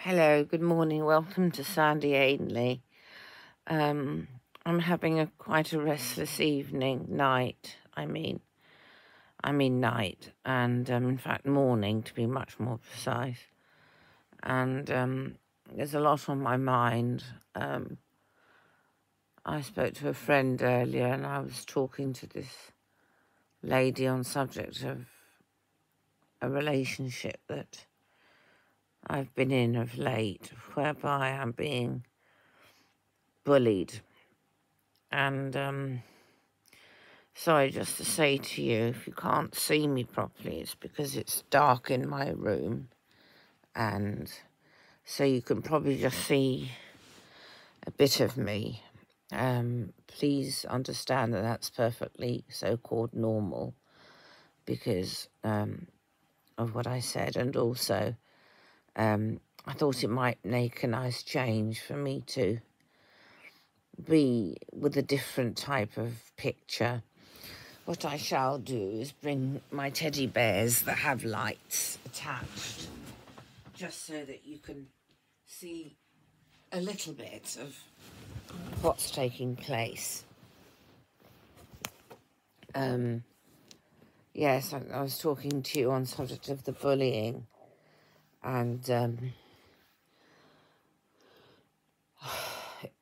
Hello, good morning. Welcome to Sandy Ainley. I'm having quite a restless night, night, and in fact morning to be much more precise. And there's a lot on my mind. I spoke to a friend earlier, and I was talking to this lady on subject of a relationship that I've been in of late, whereby I'm being bullied. And sorry, just to say to you, if you can't see me properly, it's because it's dark in my room, and so you can probably just see a bit of me. Please understand that that's perfectly so-called normal because of what I said, and also I thought it might make a nice change for me to be with a different type of picture. What I shall do is bring my teddy bears that have lights attached, just so that you can see a little bit of what's taking place. Yes, I was talking to you on subject of the bullying, and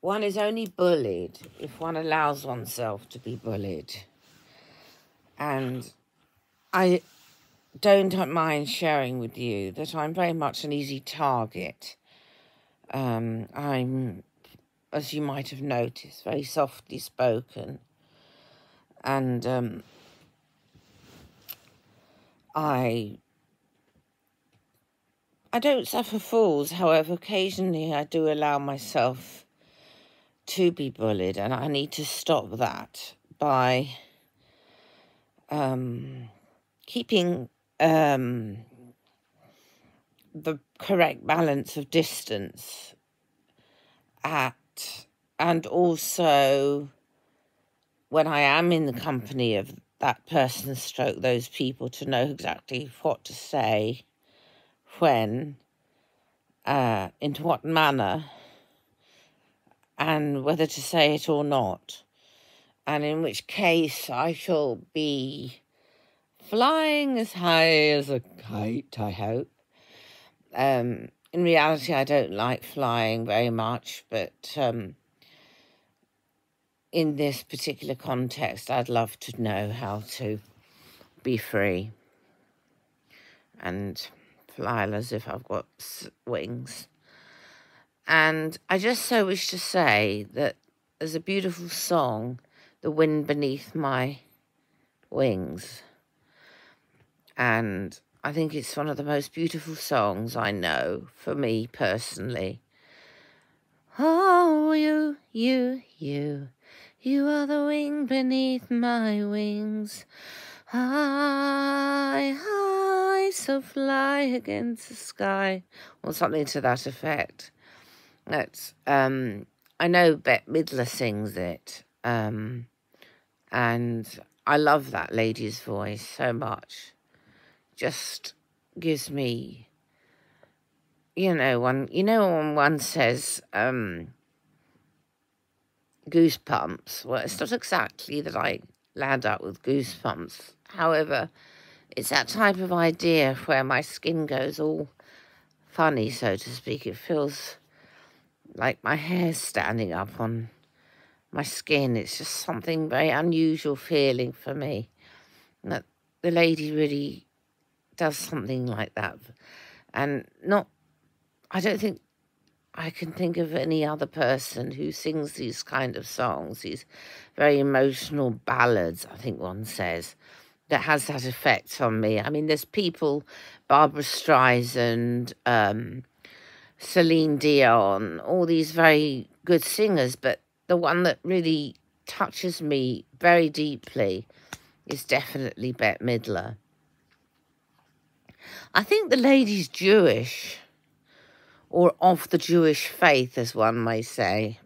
one is only bullied if one allows oneself to be bullied. And I don't mind sharing with you that I'm very much an easy target. I'm, as you might have noticed, very softly spoken. And I don't suffer fools. However, occasionally I do allow myself to be bullied, and I need to stop that by keeping the correct balance of distance and also when I am in the company of that person stroke those people, to know exactly what to say, when, into what manner, and whether to say it or not. And in which case I shall be flying as high as a kite, I hope. In reality, I don't like flying very much, but in this particular context, I'd love to know how to be free and fly as if I've got wings. And I just so wish to say that there's a beautiful song, The Wind Beneath My Wings. And I think it's one of the most beautiful songs I know, for me personally. Oh, you are the wind beneath my wings. High, so fly against the sky. Or something to that effect. That's, I know Bette Midler sings it. And I love that lady's voice so much. Just gives me, when one says goosebumps. Well, it's not exactly that I land up with goosebumps. However, it's that type of idea where my skin goes all funny, so to speak. It feels like my hair's standing up on my skin. It's just something very unusual feeling for me. That the lady really does something like that. And I don't think I can think of any other person who sings these kind of songs, these very emotional ballads, I think one says, that has that effect on me. I mean, there's people, Barbara Streisand, Celine Dion, all these very good singers, but the one that really touches me very deeply is definitely Bette Midler. I think the lady's Jewish, or of the Jewish faith, as one may say.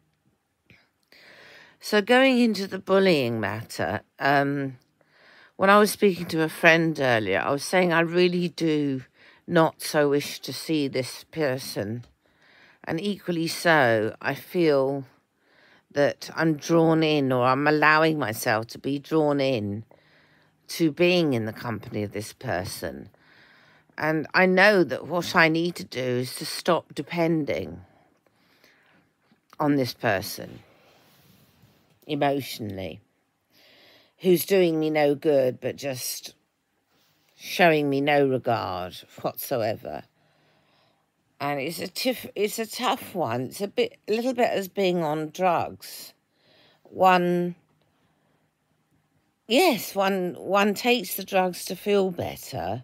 So going into the bullying matter, when I was speaking to a friend earlier, I was saying I really do not so wish to see this person And equally so, I feel that I'm drawn in, or I'm allowing myself to be drawn in to being in the company of this person. And I know that what I need to do is to stop depending on this person emotionally, who's doing me no good, but just showing me no regard whatsoever. And it's a tough one. It's a little bit as being on drugs. One takes the drugs to feel better,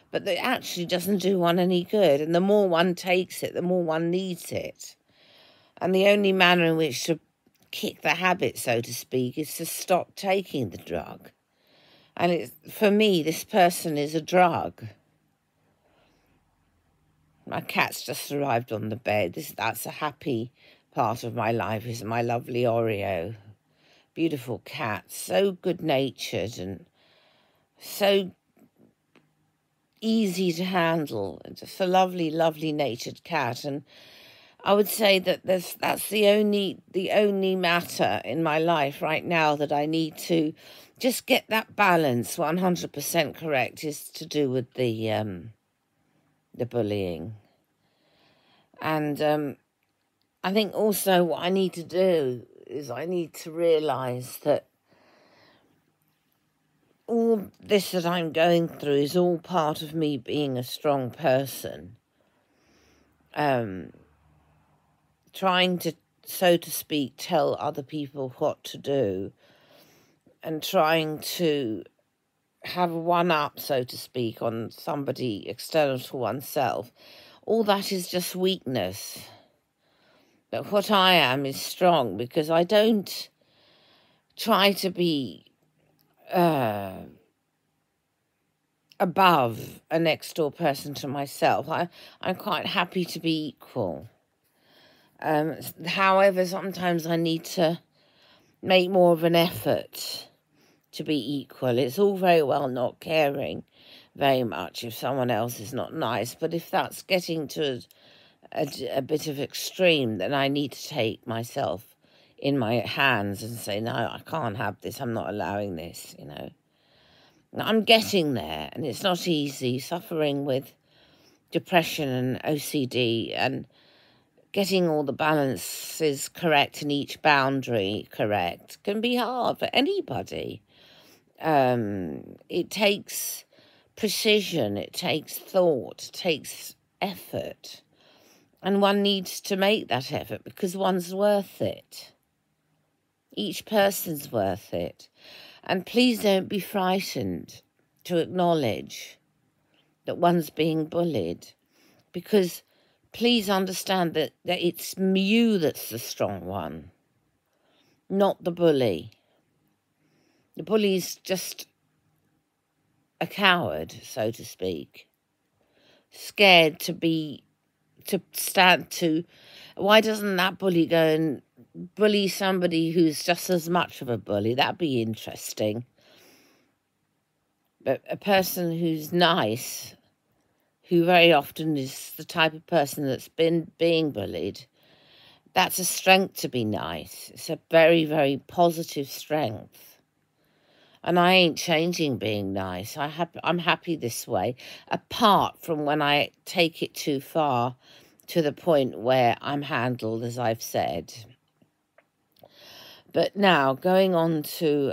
but that actually doesn't do one any good. And the more one takes it, the more one needs it. And the only manner in which to kick the habit, so to speak, is to stop taking the drug. And for me, this person is a drug. My cat's just arrived on the bed. That's a happy part of my life, is my lovely Oreo. Beautiful cat, so good-natured and so easy to handle. Just a lovely, lovely natured cat. And I would say that that's the only matter in my life right now that I need to just get that balance 100% correct, is to do with the bullying. And I think also what I need to do is I need to realise that all this that I'm going through is all part of me being a strong person. Trying to, so to speak, tell other people what to do, and trying to have a one-up, so to speak, on somebody external to oneself. All that is just weakness. But what I am is strong, because I don't try to be above a next-door person to myself. I'm quite happy to be equal. However, sometimes I need to make more of an effort to be equal. It's all very well not caring very much if someone else is not nice, but if that's getting to a bit of extreme, then I need to take myself in my hands and say, no, I can't have this. I'm not allowing this, you know. I'm getting there, and it's not easy. Suffering with depression and OCD and getting all the balances correct and each boundary correct can be hard for anybody. It takes precision, it takes thought, it takes effort. And one needs to make that effort because one's worth it. Each person's worth it. And please don't be frightened to acknowledge that one's being bullied, because please understand that it's you that's the strong one, not the bully. The bully's just a coward, so to speak, scared to stand to. Why doesn't that bully go and bully somebody who's just as much of a bully? That'd be interesting. But a person who's nice, who very often is the type of person that's been being bullied, that's a strength to be nice. It's a very, very positive strength. And I ain't changing being nice. I'm happy this way, apart from when I take it too far to the point where I'm handled, as I've said. But now, going on to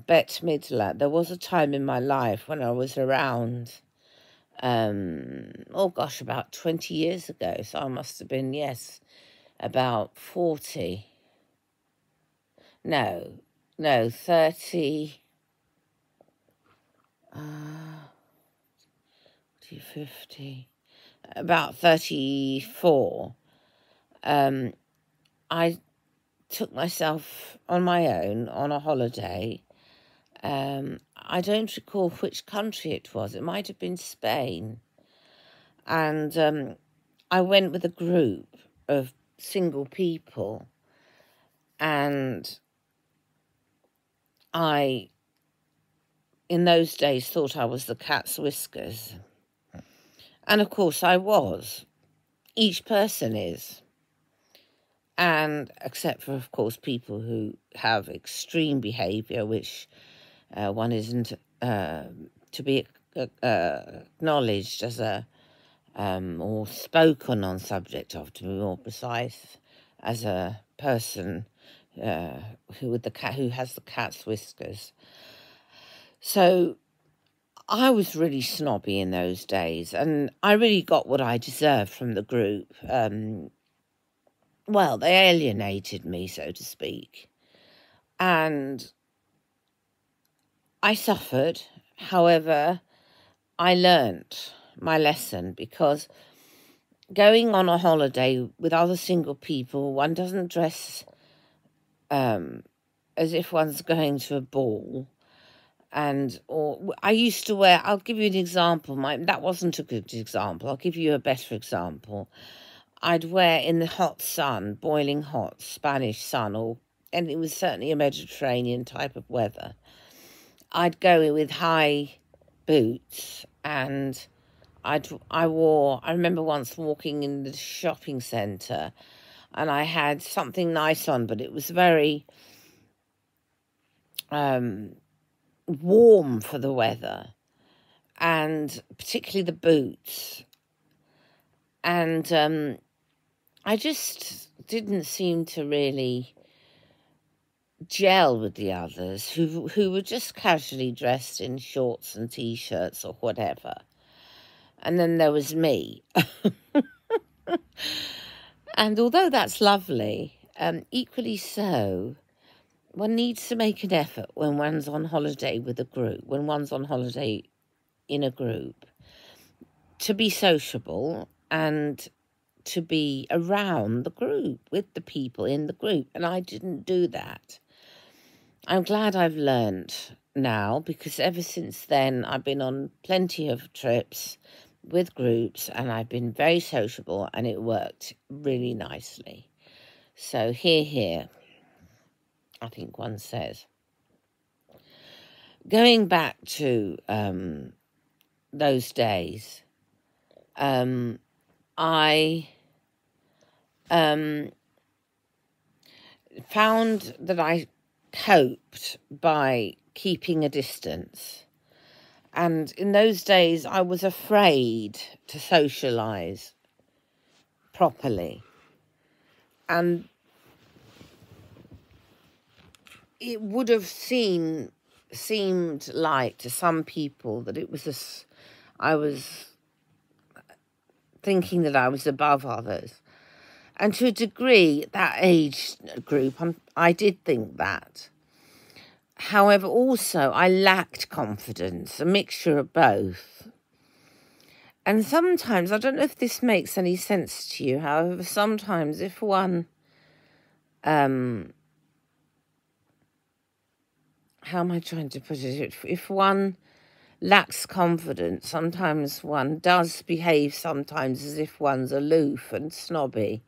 Bette Midler, there was a time in my life when I was around, about 20 years ago. So I must have been, about 40. No, 30. 50. About 34. I took myself on my own on a holiday. I don't recall which country it was. It might have been Spain. And I went with a group of single people. And I, in those days, thought I was the cat's whiskers. And of course I was. Each person is. And except for, of course, people who have extreme behaviour, which one isn't to be acknowledged as a or spoken on subject of, to be more precise, as a person who has the cat's whiskers. So I was really snobby in those days, and I really got what I deserved from the group. Well, they alienated me, so to speak, and I suffered. However, I learnt my lesson, because going on a holiday with other single people, one doesn't dress as if one's going to a ball. Or I used to wear, I'll give you an example. That wasn't a good example. I'll give you a better example. I'd wear, in the hot sun, boiling hot Spanish sun, and it was certainly a Mediterranean type of weather, I'd go with high boots, and I remember once walking in the shopping centre, and I had something nice on, but it was very warm for the weather, and particularly the boots. And I just didn't seem to really gel with the others who were just casually dressed in shorts and T-shirts or whatever. And then there was me. And although that's lovely, equally so, one needs to make an effort when one's on holiday with a group, when one's on holiday in a group, to be sociable and to be around the group, with the people in the group. And I didn't do that. I'm glad I've learnt now, because ever since then I've been on plenty of trips with groups, and I've been very sociable, and it worked really nicely. So here, I think one says. Going back to those days, I found that I coped by keeping a distance. And in those days, I was afraid to socialise properly. And it would have seemed like to some people that it was I was thinking that I was above others. And to a degree, that age group, I did think that. However, also, I lacked confidence, a mixture of both. And sometimes, I don't know if this makes any sense to you, however, sometimes if one, how am I trying to put it? If one lacks confidence, sometimes one does behave sometimes as if one's aloof and snobby,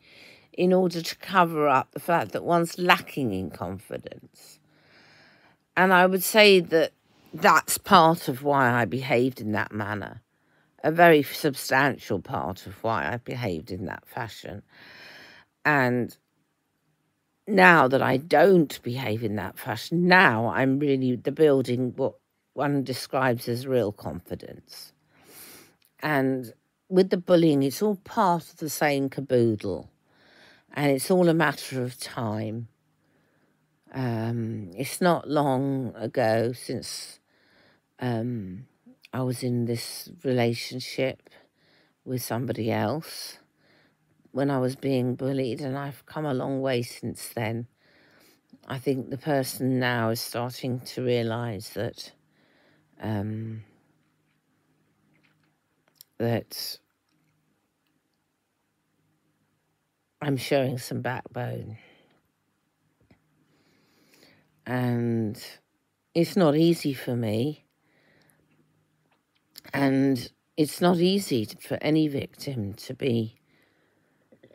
in order to cover up the fact that one's lacking in confidence. And I would say that that's part of why I behaved in that manner, a very substantial part of why I behaved in that fashion. And now that I don't behave in that fashion, now I'm really building what one describes as real confidence. And with the bullying, it's all part of the same caboodle. And it's all a matter of time. It's not long ago since I was in this relationship with somebody else when I was being bullied, and I've come a long way since then. I think the person now is starting to realise that that I'm showing some backbone. And it's not easy for me. And it's not easy for any victim to be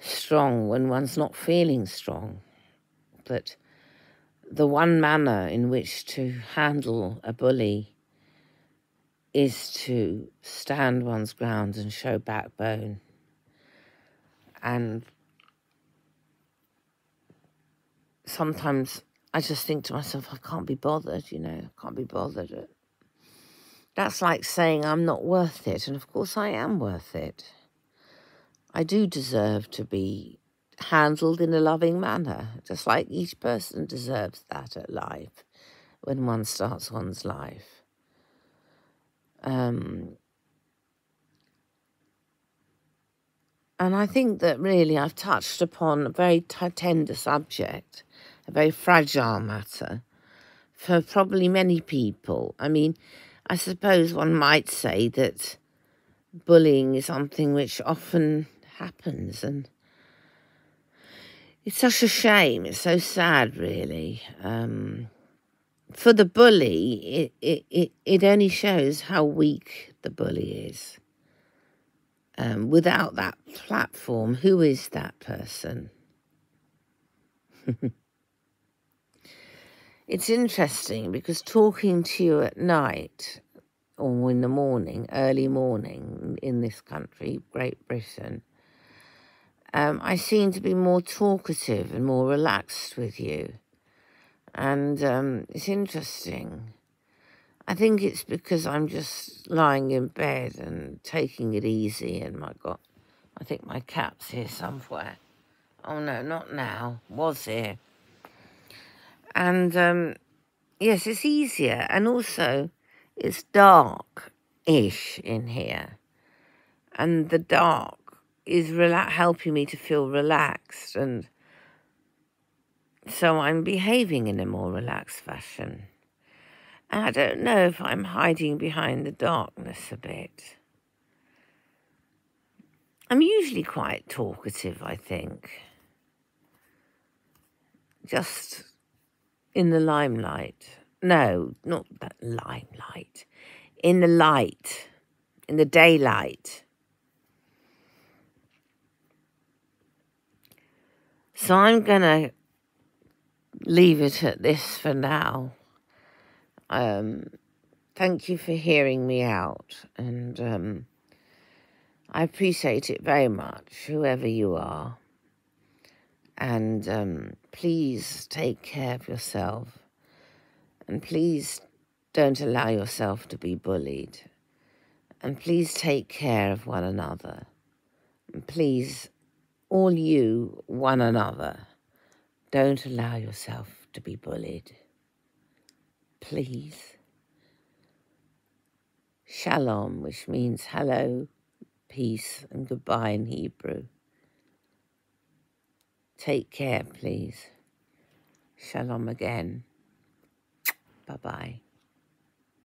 strong when one's not feeling strong. But the one manner in which to handle a bully is to stand one's ground and show backbone. And sometimes I just think to myself, I can't be bothered, you know, I can't be bothered. That's like saying I'm not worth it. And of course I am worth it. I do deserve to be handled in a loving manner, just like each person deserves that at life when one starts one's life. And I think that really I've touched upon a very tender subject, a very fragile matter for probably many people. I mean, I suppose one might say that bullying is something which often happens, and it's such a shame. It's so sad, really. For the bully, it only shows how weak the bully is. Without that platform, who is that person? It's interesting because talking to you at night or in the morning, early morning in this country, Great Britain, I seem to be more talkative and more relaxed with you. And it's interesting. I think it's because I'm just lying in bed and taking it easy, and I think my cat's here somewhere. Oh no, not now. Was here. And yes, it's easier, and also it's dark-ish in here, and the dark is helping me to feel relaxed, and so I'm behaving in a more relaxed fashion. And I don't know if I'm hiding behind the darkness a bit. I'm usually quite talkative, I think. Just in the limelight. No, not that limelight. In the light. In the daylight. So I'm going to leave it at this for now. Thank you for hearing me out, and I appreciate it very much, whoever you are. And please take care of yourself, and please don't allow yourself to be bullied, and please take care of one another, and please, all you, one another, don't allow yourself to be bullied. Please. Shalom, which means hello, peace, and goodbye in Hebrew. Take care, please. Shalom again. Bye-bye.